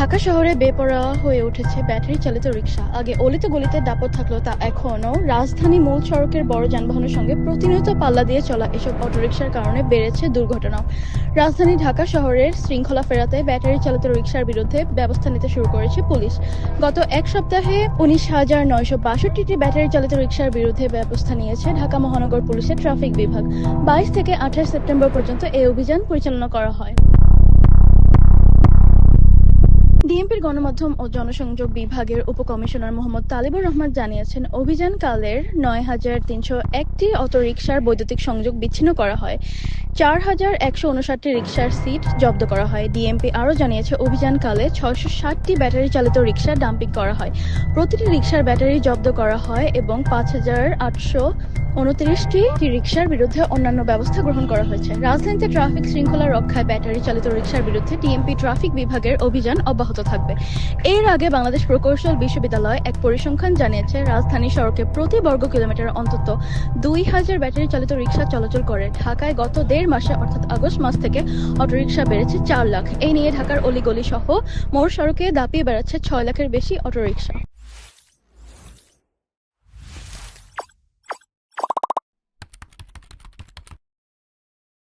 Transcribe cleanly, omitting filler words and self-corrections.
ঢাকা শহরে বেপরোয়া হয়ে উঠেছে ব্যাটারি চালিত রিকশা। আগে অলিতে গলিতে দাপট থাকলেও তা এখনও রাজধানী মূল সড়কের বড় যানবাহনের সঙ্গে প্রতিনিয়ত পাল্লা দিয়ে চলা এসব অটোরিকশার কারণে বেড়েছে দুর্ঘটনাও। রাজধানী ঢাকা শহরের শৃঙ্খলা ফেরাতে ব্যাটারি চালিত রিকশার বিরুদ্ধে ব্যবস্থা নিতে শুরু করেছে পুলিশ। গত এক সপ্তাহে 19,962টি ব্যাটারি চালিত রিকশার বিরুদ্ধে ব্যবস্থা নিয়েছে ঢাকা মহানগর পুলিশের ট্রাফিক বিভাগ। 22 থেকে 28 সেপ্টেম্বর পর্যন্ত এই অভিযান পরিচালনা করা হয়। ডিএমপির গণমাধ্যম ও জনসংযোগ বিভাগের উপকমিশনার মোহাম্মদ তালিবুর রহমান জানিয়েছেন, অভিযানকালের 9,301টি অটোরিকশার বৈদ্যুতিক সংযোগ বিচ্ছিন্ন করা হয়, 4,159টি রিকশার সিট জব্দ করা হয়। ডিএমপি আরও জানিয়েছে, অভিযানকালে 660টি ব্যাটারি চালিত রিকশা ডাম্পিং করা হয়, প্রতিটি রিকশার ব্যাটারি জব্দ করা হয় এবং 5,829টি রিকশার বিরুদ্ধে অন্যান্য ব্যবস্থা গ্রহণ করা হয়েছে। রাজধানীতে ট্রাফিক শৃঙ্খলা রক্ষায় ব্যাটারি চালিত রিকশার বিরুদ্ধে ডিএমপি ট্রাফিক বিভাগের অভিযান অব্যাহত থাকবে। এর আগে বাংলাদেশ প্রকৌশল বিশ্ববিদ্যালয় এক পরিসংখ্যান জানিয়েছে, রাজধানী সড়কে প্রতি বর্গ কিলোমিটার অন্তত 2,000 ব্যাটারি চালিত রিকশা চলাচল করে। ঢাকায় গত 1.5 মাসে অর্থাৎ আগস্ট মাস থেকে অটোরিকশা বেড়েছে 4 লাখ। এই নিয়ে ঢাকার অলিগলি সহ মোড় সড়কে দাপিয়ে বেড়াচ্ছে 6 লাখের বেশি অটোরিকশা।